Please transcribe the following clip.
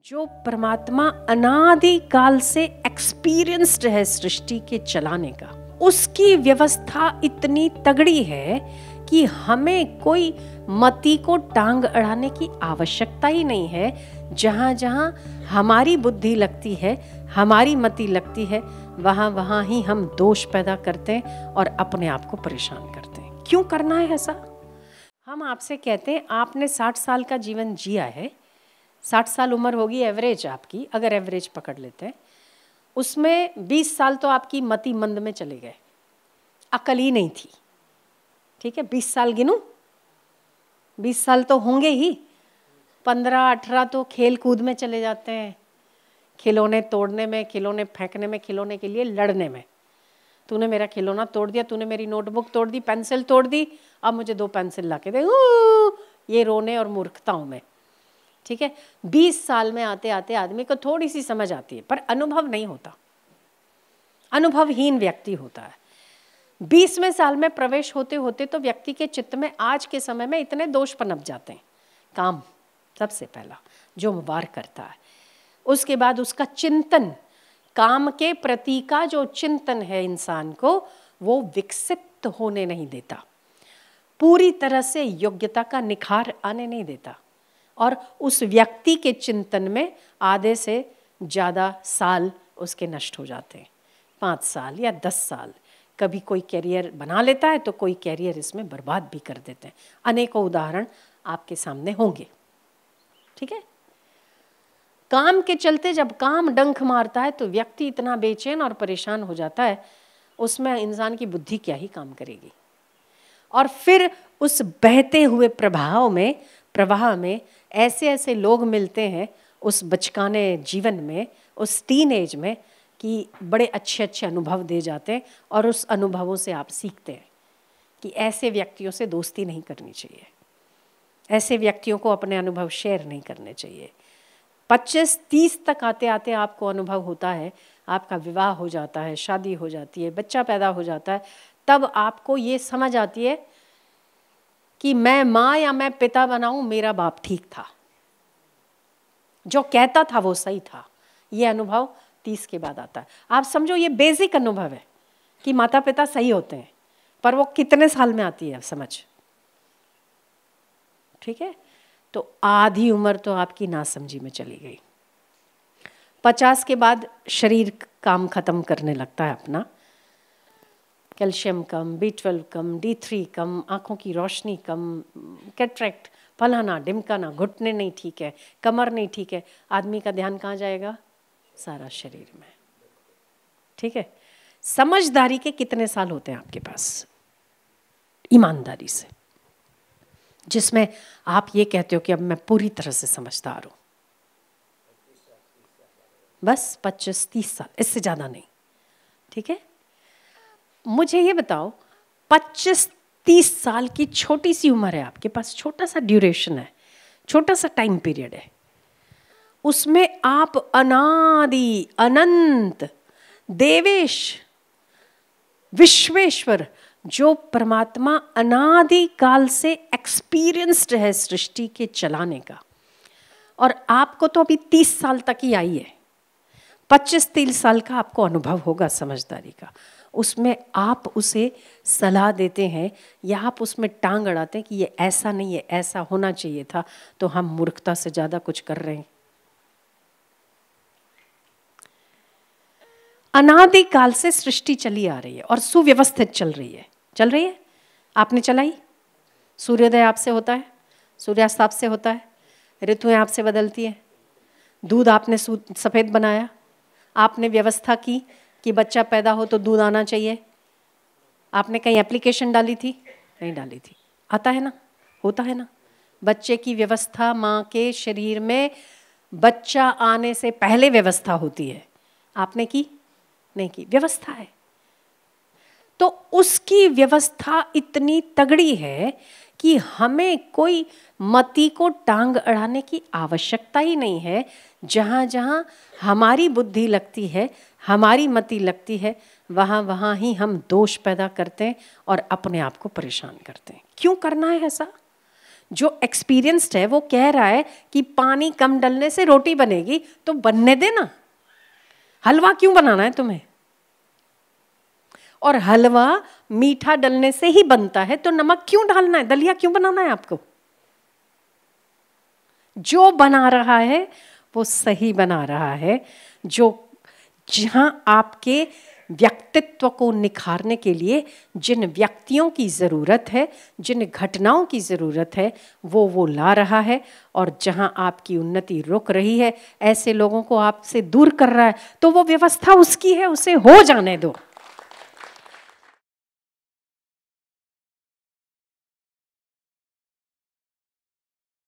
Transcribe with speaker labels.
Speaker 1: जो परमात्मा अनादि काल से एक्सपीरियंस्ड है सृष्टि के चलाने का, उसकी व्यवस्था इतनी तगड़ी है कि हमें कोई मति को टांग अड़ाने की आवश्यकता ही नहीं है। जहाँ जहाँ हमारी बुद्धि लगती है, हमारी मति लगती है, वहाँ वहाँ ही हम दोष पैदा करते हैं और अपने आप को परेशान करते हैं। क्यों करना है ऐसा? हम आपसे कहते हैं आपने 60 साल का जीवन जिया है, 60 साल उम्र होगी एवरेज आपकी, अगर एवरेज पकड़ लेते हैं, उसमें 20 साल तो आपकी मति मंद में चले गए, अकल ही नहीं थी। ठीक है, 20 साल गिनूं? 20 साल तो होंगे ही, 15-18 तो खेल कूद में चले जाते हैं, खिलौने तोड़ने में, खिलौने फेंकने में, खिलौने के लिए लड़ने में। तूने मेरा खिलौना तोड़ दिया, तूने मेरी नोटबुक तोड़ दी, पेंसिल तोड़ दी, अब मुझे 2 पेंसिल ला के दे। ये रोने और मूर्खता हूँ मैं। ठीक है, 20 साल में आते आते आदमी को थोड़ी सी समझ आती है, पर अनुभव नहीं होता, अनुभवहीन व्यक्ति होता है। 20वें साल में प्रवेश होते होते तो व्यक्ति के चित्त में आज के समय में इतने दोष पनप जाते हैं। काम सबसे पहला जो वार करता है, उसके बाद उसका चिंतन, काम के प्रति का जो चिंतन है इंसान को, वो विकसित होने नहीं देता, पूरी तरह से योग्यता का निखार आने नहीं देता, और उस व्यक्ति के चिंतन में आधे से ज़्यादा साल उसके नष्ट हो जाते हैं। 5 साल या 10 साल। कभी कोई कैरियर बना लेता है तो कोई कैरियर इसमें बर्बाद भी कर देते हैं। अनेकों उदाहरण आपके सामने होंगे। ठीक है, काम के चलते जब काम डंक मारता है तो व्यक्ति इतना बेचैन और परेशान हो जाता है, उसमें इंसान की बुद्धि क्या ही काम करेगी। और फिर उस बहते हुए प्रवाह में ऐसे ऐसे लोग मिलते हैं उस बचकाने जीवन में, उस टीन एज में, कि बड़े अच्छे अच्छे अनुभव दे जाते हैं, और उस अनुभवों से आप सीखते हैं कि ऐसे व्यक्तियों से दोस्ती नहीं करनी चाहिए, ऐसे व्यक्तियों को अपने अनुभव शेयर नहीं करने चाहिए। 25-30 तक आते आते आपको अनुभव होता है, आपका विवाह हो जाता है, शादी हो जाती है, बच्चा पैदा हो जाता है, तब आपको ये समझ आती है कि मैं माँ या मैं पिता बनाऊं, मेरा बाप ठीक था, जो कहता था वो सही था। ये अनुभव 30 के बाद आता है। आप समझो ये बेसिक अनुभव है कि माता पिता सही होते हैं, पर वो कितने साल में आती है समझ? ठीक है, तो आधी उम्र तो आपकी नासमझी में चली गई। 50 के बाद शरीर काम खत्म करने लगता है अपना, कैल्शियम कम, B12 कम, D3 कम, आँखों की रोशनी कम, कैटरेक्ट, फलाना ढिमकाना, घुटने नहीं ठीक है, कमर नहीं ठीक है, आदमी का ध्यान कहाँ जाएगा? सारा शरीर में। ठीक है, समझदारी के कितने साल होते हैं आपके पास, ईमानदारी से, जिसमें आप ये कहते हो कि अब मैं पूरी तरह से समझदार हूँ? बस 25-30 साल, इससे ज़्यादा नहीं। ठीक है, मुझे ये बताओ, 25-30 साल की छोटी सी उम्र है आपके पास, छोटा सा ड्यूरेशन है, छोटा सा टाइम पीरियड है, उसमें आप अनादि अनंत देवेश विश्वेश्वर, जो परमात्मा अनादि काल से एक्सपीरियंस्ड है सृष्टि के चलाने का, और आपको तो अभी 30 साल तक ही आई है, 25-30 साल का आपको अनुभव होगा समझदारी का, उसमें आप उसे सलाह देते हैं या आप उसमें टांग अड़ाते हैं कि ये ऐसा नहीं है, ऐसा होना चाहिए था, तो हम मूर्खता से ज़्यादा कुछ कर रहे हैं। अनादि काल से सृष्टि चली आ रही है और सुव्यवस्थित चल रही है। आपने चलाई, सूर्योदय आपसे होता है, सूर्यास्त आपसे होता है, ऋतुएं आपसे बदलती हैं, दूध आपने सफ़ेद बनाया, आपने व्यवस्था की कि बच्चा पैदा हो तो दूध आना चाहिए। आपने कहीं एप्लीकेशन डाली थी? नहीं डाली थी। आता है ना, होता है ना। बच्चे की व्यवस्था माँ के शरीर में बच्चा आने से पहले व्यवस्था होती है, आपने की? नहीं की, व्यवस्था है। तो उसकी व्यवस्था इतनी तगड़ी है कि हमें कोई मति को टांग अड़ाने की आवश्यकता ही नहीं है। जहाँ जहाँ हमारी बुद्धि लगती है, हमारी मति लगती है, वहाँ वहाँ ही हम दोष पैदा करते हैं और अपने आप को परेशान करते हैं। क्यों करना है ऐसा? जो एक्सपीरियंस्ड है वो कह रहा है कि पानी कम डलने से रोटी बनेगी, तो बनने देना। हलवा क्यों बनाना है तुम्हें? और हलवा मीठा डलने से ही बनता है, तो नमक क्यों डालना है? दलिया क्यों बनाना है आपको? जो बना रहा है वो सही बना रहा है। जो जहां आपके व्यक्तित्व को निखारने के लिए जिन व्यक्तियों की ज़रूरत है, जिन घटनाओं की ज़रूरत है, वो ला रहा है। और जहां आपकी उन्नति रुक रही है, ऐसे लोगों को आपसे दूर कर रहा है, तो वो व्यवस्था उसकी है, उसे हो जाने दो।